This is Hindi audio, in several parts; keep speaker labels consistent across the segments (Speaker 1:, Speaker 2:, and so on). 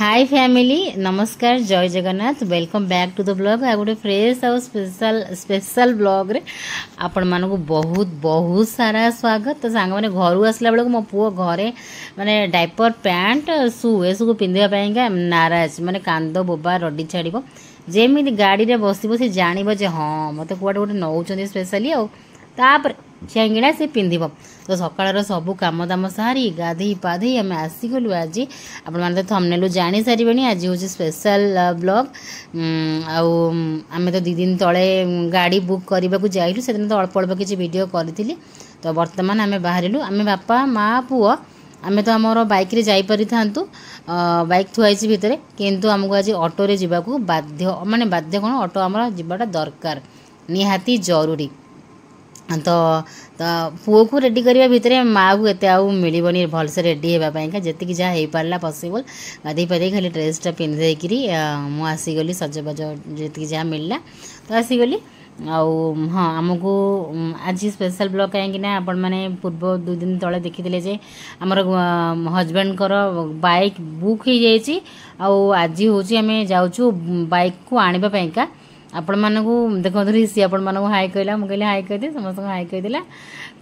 Speaker 1: हाय फैमिली नमस्कार जय Jagannath welcome back to the blog आ गोटे फ्रेश आउ स्पेशल ब्लॉग रे आपण मानक बहुत बहुत सारा स्वागत। तो सांग मैंने घर आसला बेलू मो पुओ घरे माने डायपर पैंट शू ए सब पिंधा नाराज माने कांद बोबा रडी छाड़ जेमी गाड़ी रे बस बस जान जे हाँ मत कुआडे गोटे नौ स्पेशली आपर चेंगड़ा से पिंध तो सकाळ सबू कम दाम सारी गाधे पाधे आम आसीगलु आज आपण तो थंबनेल जानी सारे आज हूँ स्पेशल ब्लॉग आम तो 2 दिन तले गाड़ी बुक करने को जाइलु से दिन तो अल्प अल्प किसी वीडियो करी तो बर्तमान आम बाहरिलु आम बापा माँ पुओ आम तो आमर बाइक रे जाई पारि थांतु बाइक थुआई भितर किंतु आमको आज ऑटो रे जीवाकू बाध्य माने बाध्य कौन ऑटो आमर जीवाटा दरकार निहाती जरूरी। तो पुओ को रेडी करने भितर माँ को एत मिलनी भलसे रेडी होगापाई जी जहाँ हो पारा पसिबल गाधे पाधे खाली ड्रेसटा पिंधेकरी मुझे आसीगली सजबाज जी जहाँ मिलला तो आसीगली हाँ आमको आज स्पेशल ब्लॉग कहीं आपण मैंने पूर्व 2 दिन तले देखी जे आमर हजबैंड बाइक बुक हो जाइए आज हूँ आम जाऊँ बाइक को आने आपण मानक देखते सी आपण मानक हाई कहला मुझे हाई कहीदे समस्त हाई कहीदेला।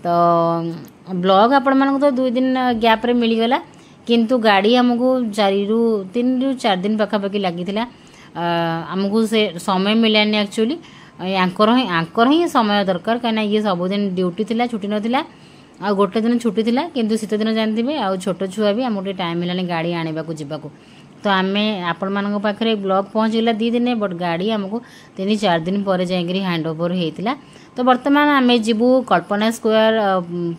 Speaker 1: तो ब्लॉग आपण मानक तो 2 दिन गैप रे मिलगला किंतु गाड़ी आमको 3 ରୁ 4 दिन पखापाखि लगी आमको से समय मिलानी एक्चुअली आंकर ही समय दरकार कहीं ये सबुदिन ड्यूटी थिला छुट्टी नाला आ गोटे दिन छुट्टी थिला किंतु शीत दिन जानते आ छोट छुआ भी आमको टाइम मिलानी गाड़ी आने को जीवाक तो आम आपण मान पाखे ब्लॉग पहुँचला 2 दिन बट गाड़ी आमको 3-4 दिन पर जाकि हैंड ओवर होता। तो बर्तमान आम जीवु कल्पना स्क्वायर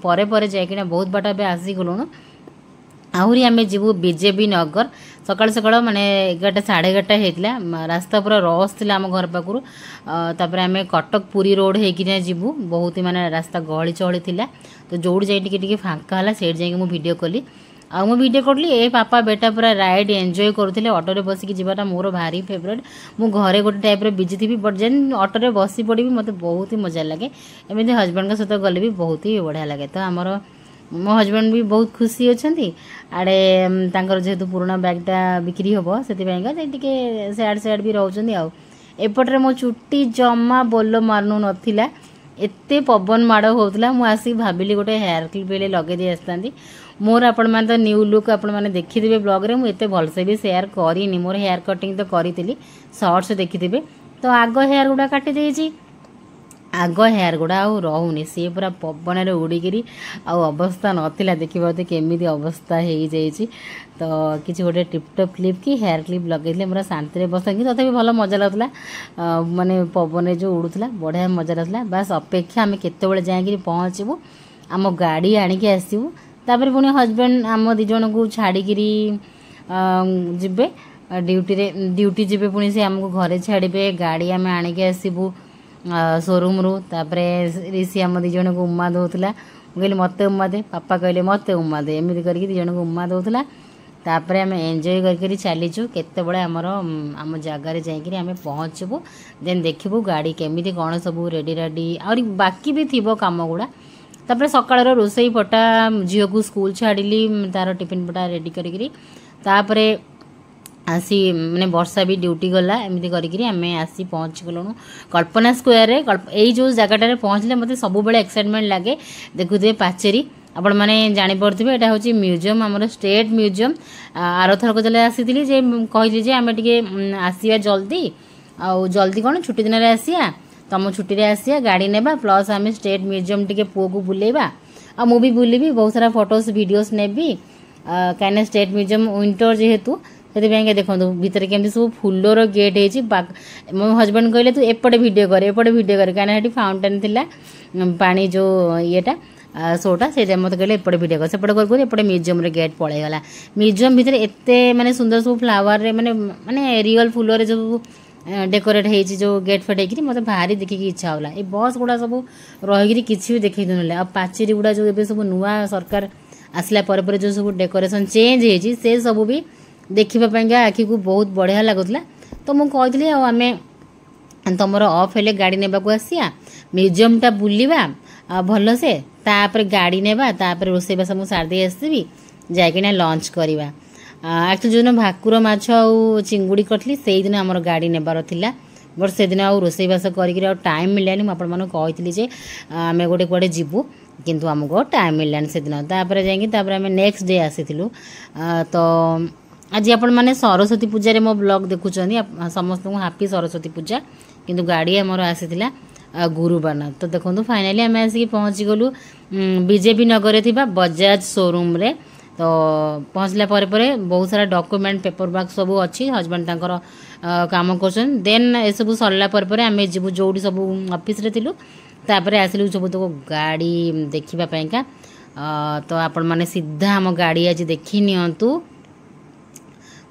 Speaker 1: परे परे जाकि बहुत बाट आसीगलुणु आहरी आम जीवु बीजेपी नगर सकाल सकाल माने 11टा 11:30 होता रास्ता पूरा रस थी आम घर पाखु तापर आम कटक पुरी रोड होकिना जीवु बहुत ही माने रास्ता गहली चहली थिला तो जोड़ जाए टिके फांका है से जाकि वीडियो कली आ मु वीडियो करी ए पापा बेटा पूरा राइड एंजॉय करुले ऑटो रे बसिक जीवाटा मोर भारी फेवरेट मु घरे गोटे टाइप रे बिजी थी बट जेन ऑटो रे बसी पड़ी मत बहुत ही मजा लगे एमती हजबैंड सहित गले भी बहुत ही बढ़िया लगे। तो आमर मो हजबैंड भी बहुत खुशी अच्छा आड़े जेहेतु पुराना बैगटा बिक्री हम से सियाड़ सियाड़ भी रोचे आउपटे मो चुट्टी जमा बोल मारनु नाला एत पवन माड़ होता मुझे आसिक भाविली गोटे हेयर क्लिप लगे दी आसता मोर आपण मैंने तो न्यू लुक आपण मैंने देखिथे ब्लॉग रे मुझे भलसे भी शेयर करनी मोर हेयर कटिंग तो करी शॉर्ट्स देखिथे तो आग हेयर गुड़ा काटी देछि आग हेयर गुड़ा रोनी सी पूरा पवन रे उड़ीकी अवस्था नाला देखिए केमी अवस्था हो जाइए तो किसी गोटे टिपटप क्लिप की हेयर क्लिप लगे पूरा शांति बस कि तथापि भल मजा लगुला माने पवन जो उड़ूला बढ़िया मजा लगुला बस अपेक्षा आम केत जाए पहुँचबू आम गाड़ी आणिकी आसबू तापर पुणी हजबैंड आम 2 जन को छाड़िकी जीवे ड्यूटी जीवे पुणी से आमको घरे छाड़े गाड़ी आम आणिकी आसबू शोरूम रू तापर ऋषि आम 2 जन को उमा दौला कहली मत उमा दे पापा कहले मत उमा दे एमती करके 2 जन को उमा दौला तापर आम एंजॉय करके चलीचु केत बड़े आमर आम जगार जाकि आम पहुँचबू देन देखबू गाड़ी केमी कौन सब रेडी रेडी और बाकी भी थी काम गुड़ा तापर सकाळ रोसई पटा झील को स्कूल छाड़ी तार टिफिन पटा रेडी करी तापरे आसी मैंने वर्षा भी ड्यूटी गला एमती करी आम आसी पहुँच गलुणु कल्पना स्क्वायर यही जो जगह पहुँचले मत सब बड़े एक्साइटमेंट लगे देखुए पाचेरी आपण मैंने जापे यहाँ हूँ म्यूजियम आम स्टेट म्यूजियम आरथरक जल्दी आसी कहली आम टे आसवा जल्दी जल्दी कौन छुट्टी दिन में आसिया तुम छुट्टी रे आसिया गाड़ी नेबा प्लस आम स्टेट म्यूजियम टिके पुओ को बुलेबा आ मु भी बुलबी बहुत सारा फोटोस वीडियोस नेबी कहीं स्टेट म्यूजियम विंटर जेहेतु से देखो भितर केमती सब फूलर गेट होती मो हजबैंड कहले तू एपटे वीडियो कर कहीं फाउंटेन थिला पानी जो येटा शोटा से मत कहले एपटे वीडियो कर सेपटे एपटे म्यूजियम रे गेट पलैगला म्यूजियम भितर एत माने सुंदर सब फ्लावर रे माने माने रियल फूलर जो डेकोरेट होती जो गेट फेट मत भारी देखिकी इच्छा होला ए बस गुड़ा सब रही किसी भी देखी ना पाचेरी गुड़ा जो ए सब नुआ सरकार आसला पर जो सब डेकोरेशन चेंज होती से सब भी देखापी आखि को बहुत बढ़िया लगुला। तो मुझे कहती आम तुम अफ हेले गाड़ी नेबा को आसिया म्यूजियमटा बुलवा भल से तापर गाड़ी नेबा तापर रोसईबास मुझे सारी आसबी जाकिना लंच करवा एक्चुअली जो दिन भाकुर माछ आउ चिंगुड़ी कटली से दिन आम गाड़ी नेबार थिला बट से दिन आउ रोसईबास कर टाइम मिलानी मुझे कही जे आम गोटे कड़े जीवु किंतु आमको टाइम मिलानी से दिन तापर जाए नेक्स्ट डे आसीलु तो आज आपण मैंने सरस्वती पूजा मो ब्लॉग देखुं समस्त को हापी सरस्वती पूजा किंतु गाड़ी आमर आसीला गुरुबार तो देखो फाइनाली आम आसिक पहुँची गलु बीजेपी नगर थी बजाज शोरूम रे तो पहुँचला बहुत सारा डॉक्यूमेंट पेपर वर्क सब अच्छी हजबैंड तांकर काम कर देन ए सब सरला आम जीवु जो सब ऑफिस रे थिलु तापर आसिलु सब तो गाड़ी देखा तो आपण मैंने सीधा आम गाड़ी आज देखी नियंतु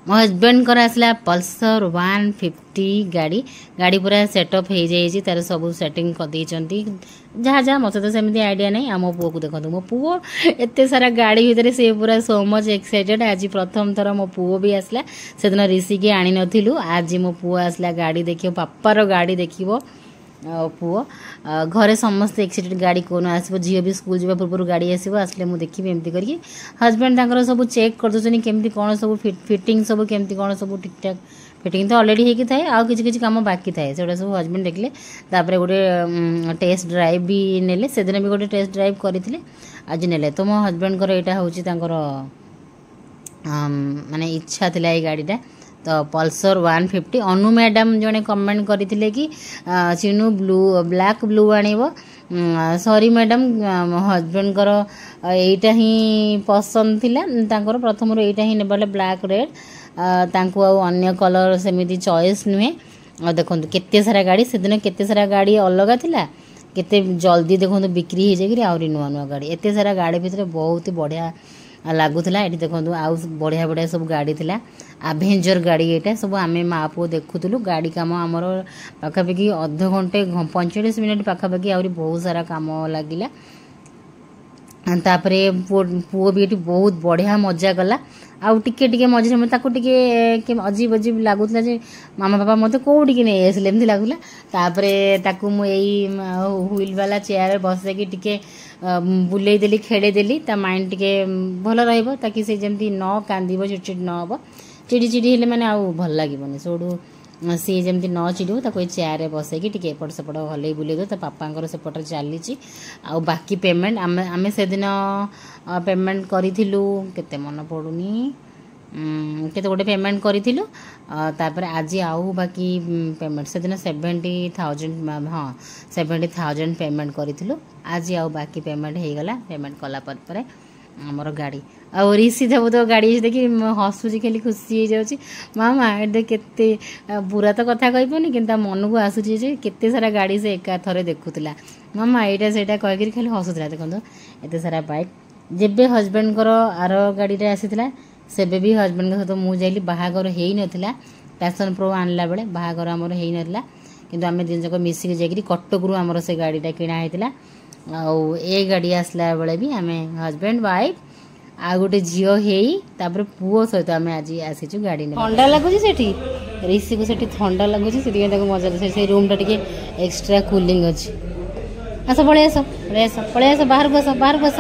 Speaker 1: मो हजबैंड कर आसला पल्सर 150 गाड़ी गाड़ी पूरा सेटअप हो जाइए तार सब सेटिंग कर देइचंती जहाँ जहाँ मत तो सेमती आइडिया नहीं आम पुओ को देखो मो पुओ एत सारा गाड़ी भितर से पूरा सो मच एक्साइटेड आज प्रथम थर मो पुओ भी आसला से दिन ऋषि के आनी नथिलु आज मो पुओ आसला गाड़ी देखियो पापार गाड़ी देखियो पुओ घरे समस्त एक्साइटेड गाड़ी कौन आसो झील भी स्कूल जावा पूर्व गाड़ी आसो आसले मुझे देखी एमती करके हजबैंड सब चेक कर दे केमती कौन सब फिटिंग सब केमती कौन सब ठीक ठाक फिटिंग तो ऑलरेडी होगी थाए आउ किसी काम बाकी थाए से सब हजबैंड देखले तापर गोटे टेस्ट ड्राइव भी नेले से दिन भी गोटे टेस्ट ड्राइव करते आज नेले तो मो हजबैंड को यहाँ हूँ माने इच्छा थिला ये गाड़ीटा तो पल्सर 150 अनु मैडम जड़े कमेंट करते कि चिनू ब्लू ब्लैक ब्लू आणव सॉरी मैडम हजबैंड कर यहीटा ही पसंद थिला तांकर प्रथम यहीटा ही नेबाले ब्लैक रेड तांको अन्य कलर सेमिति चॉइस नुहे देखो केते सारा गाड़ी से दिन केते सारा गाड़ी अलग थिला केते जल्दी देखो बिक्री हो जाए आहरी नुआ नुआ गाड़ी एते सारा गाड़ी भितर बहुत ही बढ़िया लगुला ये देखो आउ बढ़िया बढ़िया सब गाड़ी थिला आभेंजर गाड़ी ये सब आम माँ पुओ देखुलु गाड़ी काम आमर पाखापाखि अध घंटे 45 मिनट पाखापाखि आहरी बहुत सारा काम लगिला तापरे पुओ भी ये बहुत बढ़िया मजा कला आउ टिके मझे मत अजीब अजीब लगुला मामा बाबा मत कौटी नहीं आसले एमती लगुला तापरे ताकू मु व्हील वाला चेयर बसैकी टिके बुले देली खेड़े देली ता माइंड टिके भल रहिबो ताकि से जमती न कांदिबो चिड़चिड़ न हबो चिड़ी चिड़ी हेले माने आउ भल लागिबोनी सोडू सी जमती न चिड़ो ताको चेयर बसैकी टिके एपट सेपट हलै बुले दो ता पापांकर सेपट चलीची आ बाकी पेमेंट आमे से दिन पेमेंट करिथिलु केते मन पडुनी केते गोटे पेमेंट करिथिलु तापर आज आउ बाकी पेमेंट से दिन 70,000 हाँ 70,000 पेमेंट करिथिलु आज आउ बाकी पेमेंट हो गला पेमेंट कला पर आमर गाड़ी आ ऋषि देव तो गाड़ी देखी हसुची खाली खुशी हो जाऊँगी मामा ये केते बुरा तो कथा कहबनी कि मन को आसूची केते सारा गाड़ी से एका थरे देखुला मामा यहाँ से कहीकि खाली हसुला देखो एत सारा बाइक जेबे हजबैंड कर आर गाड़ी आसीला सेबे भी हजबैंड सहित मुझे बाहागर हो नाला पैशन प्रो आणला बेले बाहागर आमर हो नाला किंतु आम दिन जाक मिसिक जाकि कटक आमर से गाड़ीटा किणा होता आउ ए गाड़ी आसला बेले भी आम हजबैंड वाइफ आ गोटे झील हो पुओ सहित आम आज आसीचु गाड़ी ठंडा लगुच से ऋषि को सेठी ठंडा लगुच से मजा से रूम टा एक्सट्रा कूलिंग अच्छी आस पलि आस पलि आस बाहर को आस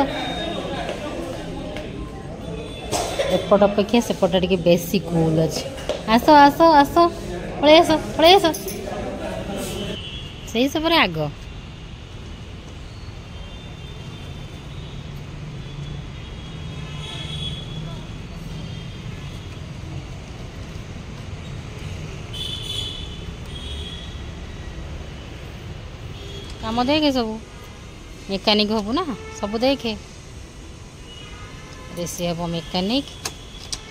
Speaker 1: एपट अपेक्षा सेपट टे बेसी कूल अच्छे आस आस आस पलि आस से सब आग काम देखे सब मेकानिक हबु ना सब देखे ऋषि हम मेकानिक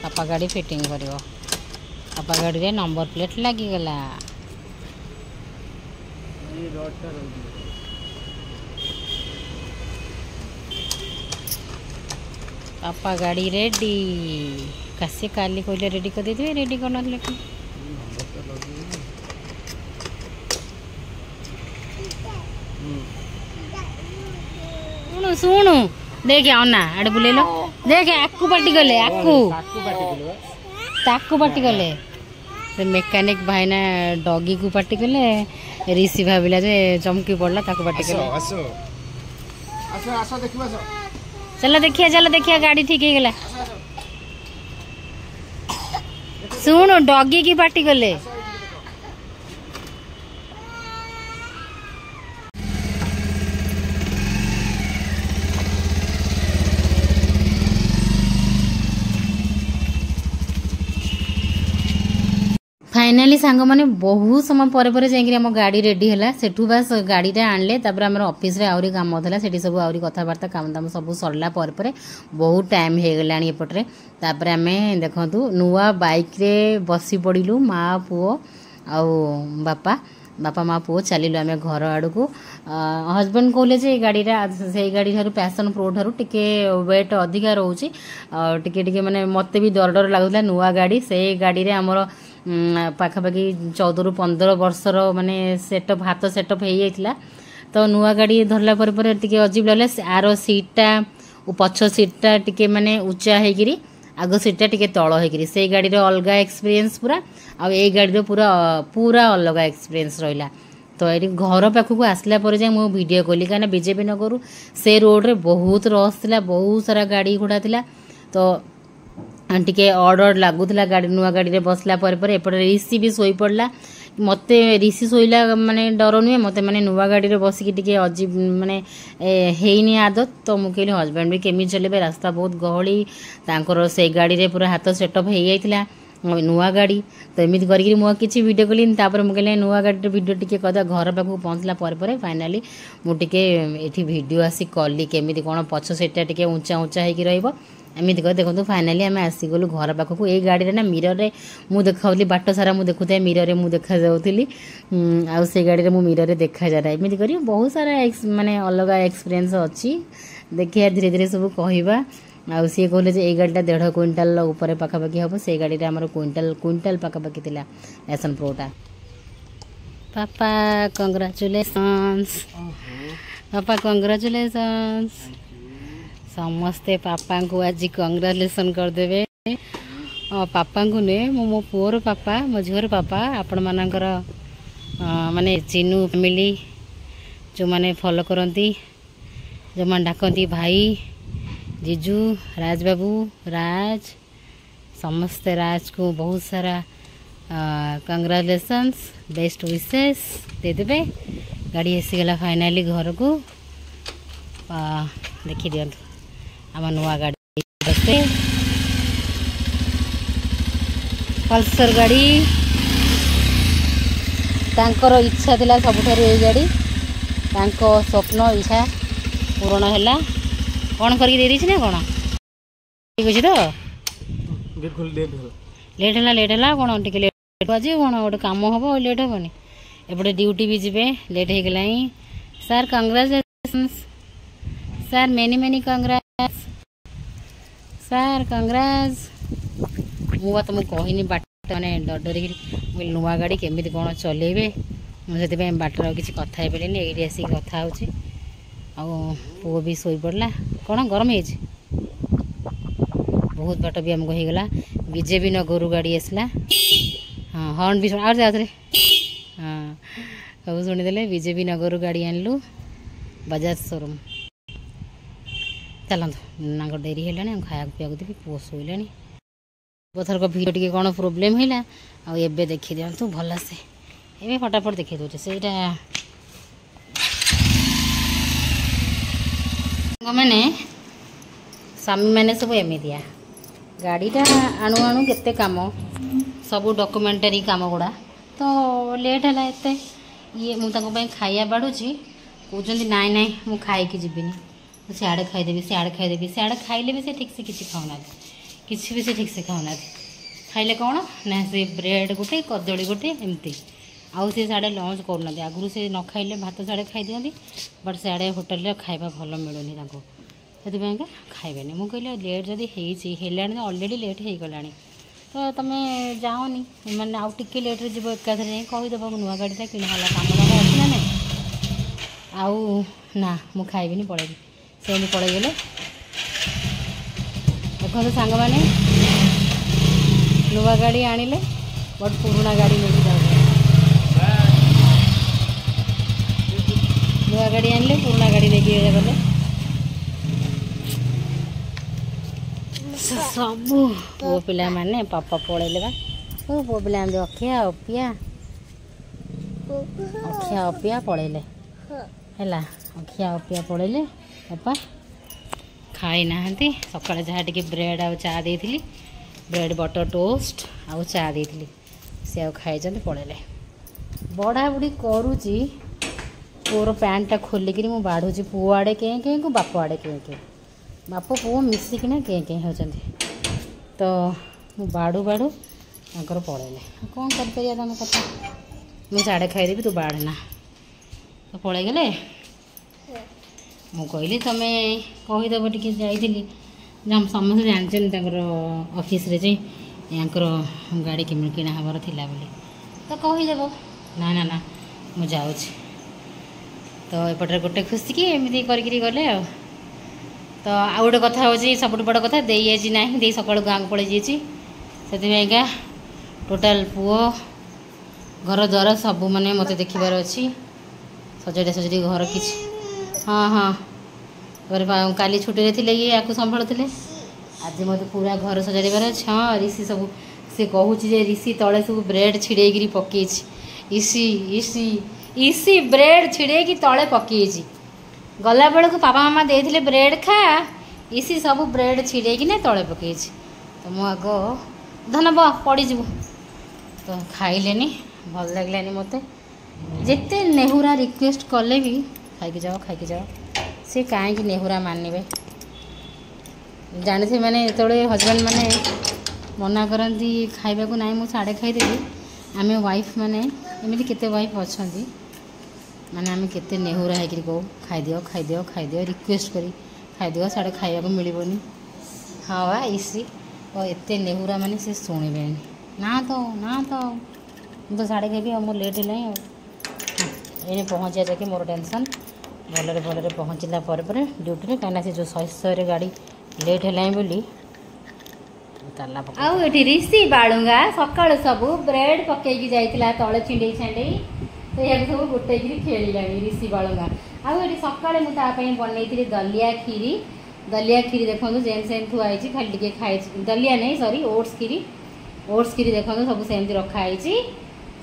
Speaker 1: पापा गाड़ी फिटिंग कर पापा गाड़ी रे नंबर प्लेट लगिगला पापा गाड़ी रेडी कासे काली कहले रेडी कर देथिबे रेडी कर नले शुणु देखे अन्ना आड़े बुलेलो देखे आकु पार्टी गले ताकू पार्टी गले मेकानिक भाईना डॉगी को पार्टी गले ऋषि भाविला जे चमकी पड़ला ताकू पार्टी गले चलो देखिए गाड़ी ठीक है गला शुण डगी की पार्टी कले फाइनाली सांग मैंने बहुत समय पर जाम गाड़ी रेडी है सेठू बास गाड़ीटा आणले आम ऑफिस रे आहरी काम होता से सब आहरी कथबार्ता काम दाम सब सरला बहुत टाइम हो गला एपटे तापर आम देखु नुआ बाइक रे बसी पड़ू माँ पुओ बापा बापा माँ पुओ चलिलु आम घर आड़ को हजबैंड कहले जे गाड़ीटा से गाड़ी ठार पैशन प्रो ठार टिके वेट अधिका रोचे टिके माने मत भी डर डर लगुला नुआ गाड़ी से गाड़ी रे आमर पाखापाखि 14 ରୁ 15 वर्षर माने सेटअप हाथ सेटअप हो जाता तो नुआ गाड़ी धरला टिके अजीब लगे आर सीटा पछ सीटा टिके माने उच्चा होगी आग सीटा टिके तल होगी से गाड़ी अलग एक्सपीरियंस पूरा आ गाड़ी पूरा पूरा अलग एक्सपीरियंस रहा तो ये घर पाखक आसला जाए मुझे वीडियो कली कहीं बीजेपी नगर से रोड रे बहुत रस थी बहुत सारा गाड़ी घोड़ा थी तो टिके ऑर्डर लगुला गाड़ी नुआ गाड़ी रे बसला एपटे ऋषि भी शोई पड़ला मत ऋषि शोला माने डर नुहे मत माने नुआ गाड़ी रे बसिकी टिके अजीब माने हेनी आदत तो मुझे कहली हजबैंड भी केमी चलेबे रास्ता बहुत गहली तांकर से गाड़ी रे पूरा हाथ सेटअप हो जाइतिला नुआ गाड़ी तो एमती करके मुझे किसी वीडियो कली मुझे नुआ गाड़ी वीडियो टिके कदा घर पाखक पहुँचला फाइनाली मुझे ये वीडियो आसी कली केमी कौन पछ सेटा टिके ऊंचा ऊंचा होगी रही एमती कर देखो फाइनाली आम आसीगलु घर पाखक ये गाड़ी ना मिरर रे मु देखा बाट सारा मुझे देखुए मिरर रे मु देखा जाऊली आ से गाड़ी रे मु मिरर रे देखा जा एमती कर बहुत सारा माने अलग एक्सपीरियंस अच्छी देखिए धीरे धीरे सब कहवा आ सी कहले ये गाड़ीटा 1.5 क्विंटाल ऊपर पाखापाखि हम से गाड़ी आम क्विंटाल पाखापाखि थी पैशन प्रोटा पापा कंग्राचुलेशंस पापा कंग्राचुलेशंस समस्ते पापा को आज कंग्राचुलेसन करदे पापा को नुहे मो पुअर पापा मो झीर पापा आपण मानकर माने चिन्नू फैमिली जो माने फॉलो करती जो मैंने डाकती भाई जीजू राज बाबू राज समस्ते राज को बहुत सारा कंग्राचुलेशंस बेस्ट विशेष दे देबे गाड़ी आसीगला फाइनाली घर को देखी दियंतु आम नुआ गाड़ी पल्सर गाड़ी तांकर इच्छा थिला सबुठारु ए गाड़ी तांको स्वप्न इच्छा पूरण हैला कौन करके दे दी ना कौन ठीक अच्छे तो लेट है कौन टे लेट आज कौन गोटे कम हम लेट हेनी एपटे ड्यूटी भी जीवे लेट हो गला sir congratulations sir many many congrats sir congrats मुझे तुमको कहनी बाट मैंने डर डर नुआ गाड़ी केमी कौन चलेबे मुझे बाटर किसी कथा हो पारे ये आसिक कथा हो पुओ भी शोई पड़ला कौन गरम हो बहुत बाट भी आमको होगला बीजेपी नगर गाड़ी आसला हाँ हॉर्न भी आउे हाँ सब शुणीदे बीजेपी नगर गाड़ी आणलु बजाज शोरूम चलत ना डेरी है खाया पीवा देवी पुओ शोला थरक भिडियो टी कौन प्रोब्लेम है आबे देखी दिंतु भलसे ये फटाफट देखी दूचे से मैंने स्वामी मैंने सब एमतिया गाड़ीटा आणु आणु केते काम सब डॉक्यूमेंटरी काम गुड़ा तो लेट है एत ये मुझे खाया बाढ़ुची कहते नाई नाई मु खाई जीविनी सियाड़े खाईदेवी सियाड़े खाईदेवी सियाड़े खाइले भी से ठीक से किसी खाऊना किसी भी से ठीक से खाऊना खाइले कौन ना से ब्रेड गोटे कदली गोटे एमती आउ सी साढ़े लंच करना आगुरी से न खाइले भात साढ़े खाई दिखती बट सियाड़े होटेल खाଇବା भल मिलूनी से खाइबे मुझे कहली लेट जदि है अलरेडी लेट हो गला तो तुम जाओनी मैंने आउ टिके लेट्रे जीव एकाथर जाए कहीदेव नुआ गाड़ीटा किणाला कम दाम अच्छी ना ना आउ ना मुझे खाइबी पड़ेबी से पड़ेगले देखो सांग मैंने नुआ गाड़ी आनिले बट पुराना गाड़ी लेके जाऊँ नुआ गाड़ी आनिले पुराना गाड़ी लेके गले सब पुओ पिला माने पापा पड़ेले बा ओ पुओ पिला अखिया अपिया पलैले है अखिया अपिया पलैले बापा खाई ना सकाଳେ जहाँ टे ब्रेड आ चा देती ब्रेड बटर टोस्ट आउ चा देती सी आ खाई पलैले बढ़ा बुढ़ी करुच्ची पुओर पैंटा खोलिक मुझे बाढ़ुची पुओ आड़े के को बाप आड़े के बाप पुओ मिसिकिना के होती तो मु बाड़ू बाड़ू तांकर पलैले कौन कर तुम कथा मुझे साढ़े खाईदेवी तू बाढ़ना तो पलि गले मुझे कहली तुम्हें कहीदेव टी जाइली समस्त जानते ऑफिस रे यांकर गाड़ी किमी किना हबार थिला बोली तो कहीदेव ना ना ना मुझे जाऊँ तो एपटे गोटे खुशी कि एमती करके गले आ तो आउ गोटे कथा हूँ सब बड़ कथा दे आज ना दे सका गाँव को पलि जाइए टोटाल पुओ घर द्वार सब माने मत देखिबार अच्छी सजाड़ी सजाड़ी घर कि हाँ हाँ काली छुट्टी थे ये या संभालुले आज मत पूरा घर सजाड़बार अच्छे हाँ ऋषि सब सी कहूँ ऋषि तले सब ब्रेड छिड़े पकई इसी इसी इसी ब्रेड छिड़े तले पकई गला बेलू पापा मामा देते ब्रेड खा इसी सब ब्रेड छिड़े तले पकई तो मु आग धनब पड़ीजु तो खाइले भल लगलानी मत जिते नेहुरा रिक्वेस्ट कले भी खाई जाओ सी कहीं नेहुरा मानवे जानी मैंने जो हजबैंड मैंने मना करती खाइबा को ना मुझे साढ़े खाईदेवी आम वाइफ मैंने एमती केते वाइफ अच्छा माने आम केते नेहुरा है कहो खाईदियो रिक्वेस्ट करी खाईदियो साढ़े खाइबा मिलनी हाँ वा इसी और एत नेहुरा माने से शुणे ना तो मुझे साढ़े खाइबी मोर लेट है ये पहुँचा जाके मोर टेंशन भलरे भलरे पहुँचला ड्यूटी में कहीं से जो 100 गाड़ी लेट है बोली ताला आउ ये ऋषि बालुंगा सका सब ब्रेड पकईकी जाइला तले छिंडे छांडे तो यह सब गोटे खेला ऋषि बालुंगा आउ ये सका मुझे बनई दलिया खीरी देखो जेन सेम थुआई खाली टे खाई दलिया नहीं सॉरी ओट्स खीरी देखो सब सेमती रखाई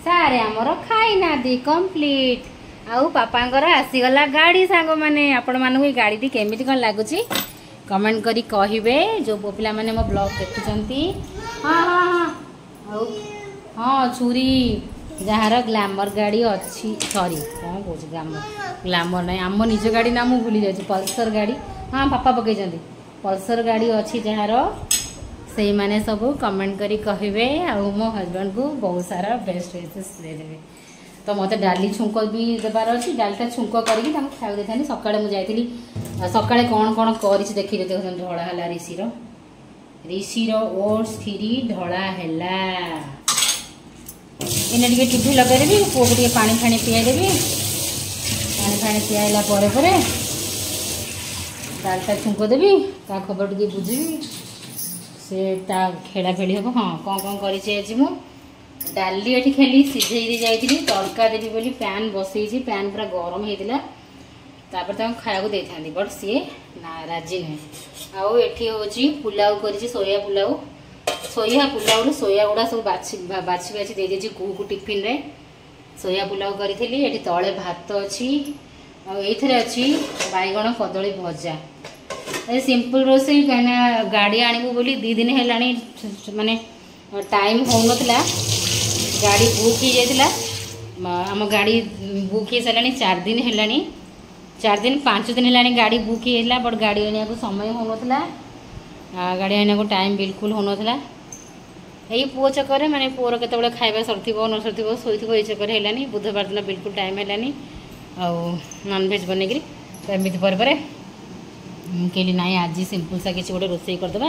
Speaker 1: सारे आमर खाई ना दी कंप्लीट आउ पापांकर आसीगला गाड़ी सांग मैंने आपण मानू गाड़ी केमिति कौन लगुच कमेंट करी कहिबे जो पिला माने मो ब्लॉग देखुचंती हाँ हाँ हाँ हाँ छुरी जार ग्लैमर गाड़ी अच्छी सॉरी कौन कौन ग्लैमर नहीं आम निज गाड़ी ना मुझे भूली जाऊँ पल्सर गाड़ी हाँ पापा पकई पल्सर गाड़ी अच्छी जार से माने सब कमेंट करी कहिबे आ मो हस्बैंड को बहुत सारा बेस्ट विशेस देदेवे तो मत डाली छुंक भी देवार अच्छी डालीटा छुंक करके खाया देता सका मुझे जाइली सका कौन कौन कर देखी ढला है ऋषिर ओट्स खीरी ढला है इन्हें टे टिफिन लगेदेवी पुओ को पानी फाणी पियादेवी पानी फाणी पियाला डालटा छुंक देवी ता खबर टे बुझी से खेला खेली हम हाँ कौन कौन कर डाली ये खाली सीझे जाइए तड़का देवी बोली पैन बसई पैन पूरा गरम होता खाया देते बट सी ना राजी नुहे आउ ये हूँ पुलाव कर सोया पुलाव सोया गुड़ा सब बाछी बाछी दे दी कू को टिफिन रे सोया पुलाव करी ये तले भात अच्छी ये अच्छी बैगण कदली भजा सिंपल रोसई कहीं गाड़ी आणबू बोली 2 दिन है माने टाइम हो नथिला गाड़ी बुक हो जाता आम गाड़ी बुक हो सारा 4 दिन है 4 दिन 5 दिन है गाड़ी बुक है बट गाड़ी आने को समय हो नथिला गाड़ी आने को टाइम बिल्कुल हो नथिला यही पुओ चक्कर माने पुओर केतबेले खाइबा सरथिबो न सरथिबो सोइथिबो ए चक्कर हेलानी बुधवार दिन बिल्कुल टाइम हेलानी आ नॉनवेज बनेकरी तो एमती पर कहली ना आज सिंपल सा किसी गोटे रोसई करदे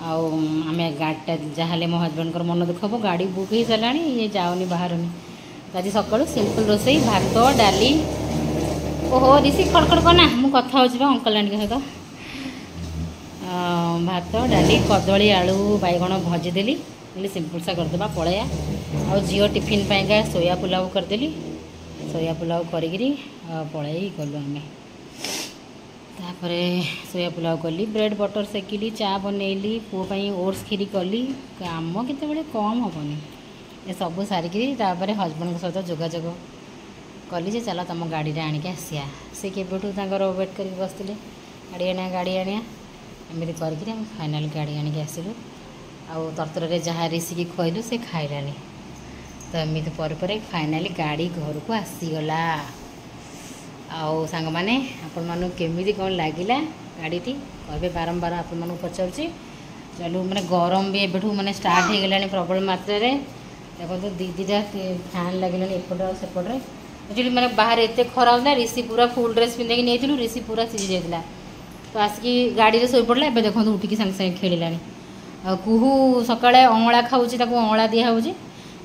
Speaker 1: आम गाड़ीटा जहाँ मो हजबैंड मन दुख हम गाड़ी बुक हो सारा ये जाऊनी बाहर तो आज सका सिंपल रोसई भात डाली ओहो ऋषि खड़खड़ करना मुझे कथा हो अंकल आंटी सहित भात डाली कदली आलू बैगण भजीदेली बोली सिंपल सा करदे पलैया आ झील टिफिन पाइका सोया पुलाव करदेली सोया पुलाव करी पलैई गलु आम तापर सोया पुलाव कली ब्रेड बटर सेकिली चा बनैली पुओ ओट्स खीरी कली काम केत कम हेनी ये सब सारिकी हजबैंड सहित जोगाजोग कली जे चल तुम गाड़ी आणिक आसिया से केबठू वेट कर बसते गाड़ी आनिया एमती करके फाइनाल गाड़ी आणिक आसलु आउ तरतर जहाँ ऋषिकी खुआलु से खाइलानी तो एमती पर फाइनाली गाड़ी घर को आसीगला आउ सांग मैंने आपण मानू केमिति कौन लगिला गाड़ी कहे बारंबार आपण मानू पचारूँ चलू मैंने गरम भी एबठू मैंने स्टार्ट हो गला प्रबल मात्रा देखो तो दीटा फैन लगे एपट सेपटे एक्चुअली मैंने बाहर एत खरा होता ऋषि पूरा फुल ड्रेस पिंधिक नहीं ऋषि पूरा सीझी जाता तो आसिकी गाड़ी में शोई पड़ा एवं देखो उठिकी सागे सागे खेला कुहू सका अँला खाऊँ अँला दिहे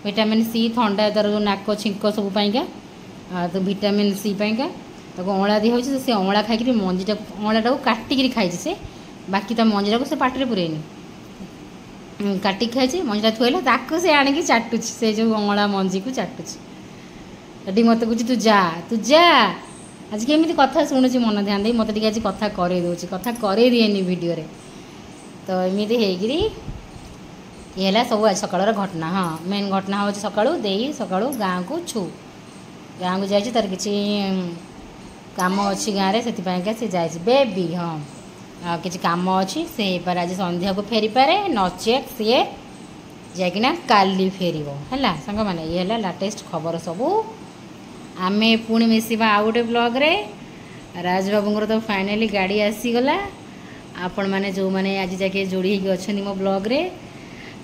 Speaker 1: विटामिन सी थंडा तार जो नाक छिंक सब तो विटामिन सी पाइंका अँला दिहे से अँला खाई मंजीटा अँलाटा को काटिकी खाई से बाकी ता मंजीटा को से पाटे पुरेनी काटिक खाई मंजीटा थुएला ताक से आणिकी चाटुची से जो अँला मंजी को चाटुची मत कह तू जा आज केमी कथा शुणुची मन ध्यान दे मत आज कथा करे दूसरी कथा करे दिएनी वीडियो रे तो एमती होगी ये है सब आज सकाल घटना हाँ मेन घटना हूँ सका दे सका गाँव को छू गाँव को जाइए तार किसी काम अच्छी गाँव में से जाए बेबी हाँ किसी काम अच्छी से पारे आज संध्या को फेरी पारे नचेत सी जाकिना काली फेर है सांग मैंने ये है लाटेस्ट खबर सबू आमे पुणी मिसवा आउ गोटे ब्लॉग रे राजबाबूर तो फाइनाली गाड़ी आसीगला आपण मैंने जो मैंने आज जाके जोड़ी होगी मो ब्लॉग रे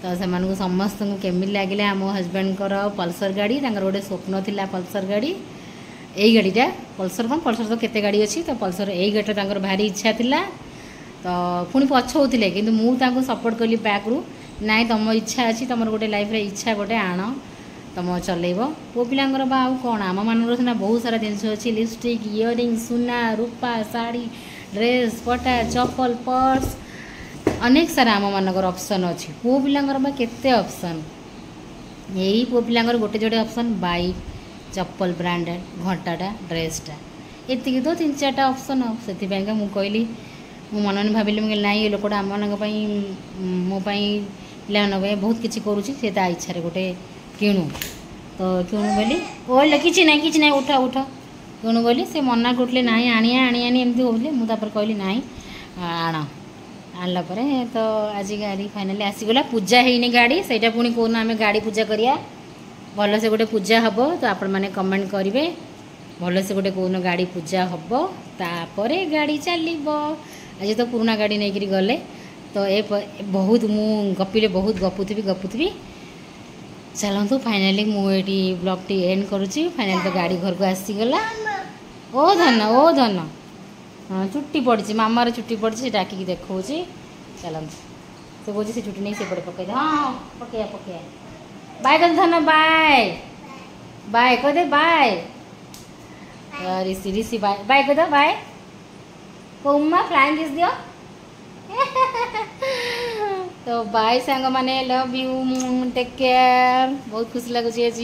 Speaker 1: तो से समस्त को केमी लगे आम हजबैंड पल्सर गाड़ी गोटे स्वप्न थिला पल्सर गाड़ी यही गाड़ीटा पल्सर कौन पल्सर तो केते गाड़ी अच्छी तो पल्सर यही गाड़ी भारी इच्छा थिला तो पुणी पछौले कि मुझे सपोर्ट कली बैक्रु नाई तुम इच्छा अच्छी तुम गोटे लाइफ रे इच्छा गोटे आण तुम चलेब पु पिलांकर बा आउ कौन आम मान सीना बहुत सारा जिन अच्छी लिपस्टिक इयरिंग सुना रूपा साड़ी ड्रेस पटा चप्पल पर्स अनेक सारा आम मानकर ऑप्शन अच्छी पु पिलांकर बा केते ऑप्शन यही पु पिलांकर गोटे जोटे ऑप्शन बाइक चप्पल ब्रांडेड घंटाटा ड्रेसटा ये तो 3-4टा ऑप्शन से मुझे कहली मो मन में भाविली मुझे ना ये लोकटा आम मान मोपाई पिला बहुत किसी करुँची से इच्छा गोटे किणु तो किणु बोली ओले कि ना उठ उठ किणु बोली से मना करुले ना आनिया एमती होते मुझे कहली ना आण आणला तो आज गाड़ी फाइनाली आसीगला पूजा होनी गाड़ी से पुणी कौन आम गाड़ी पूजा करिया भल से गोटे पूजा हम तो आपण मैंने कमेंट करेंगे भल से गोटे कौन गाड़ी पूजा हम तापर गाड़ी चलो आज तो पुराना गाड़ी नहीं गले तो ये बहुत मु गपिले बहुत गपुथी चलतु फाइनाली मुझे ब्लॉग टी एंड करुँची फाइनाली तो गाड़ी घर को आसीगला ओ धन हाँ चुट्टी पड़ी मामार चुट्टी पड़ी से डाकिकी देखा चलतु से कौन से चुट्टी नहीं से पड़े पकड़ हाँ पकड़ बाय कर धन बाय बाय कह दे बाय ऋषि बाय बाय कह दो बाय उम्मा फ्लाइंग किस दियो तो बाय सांग माने लव यू टेक केयर बहुत खुशी लगुच आज।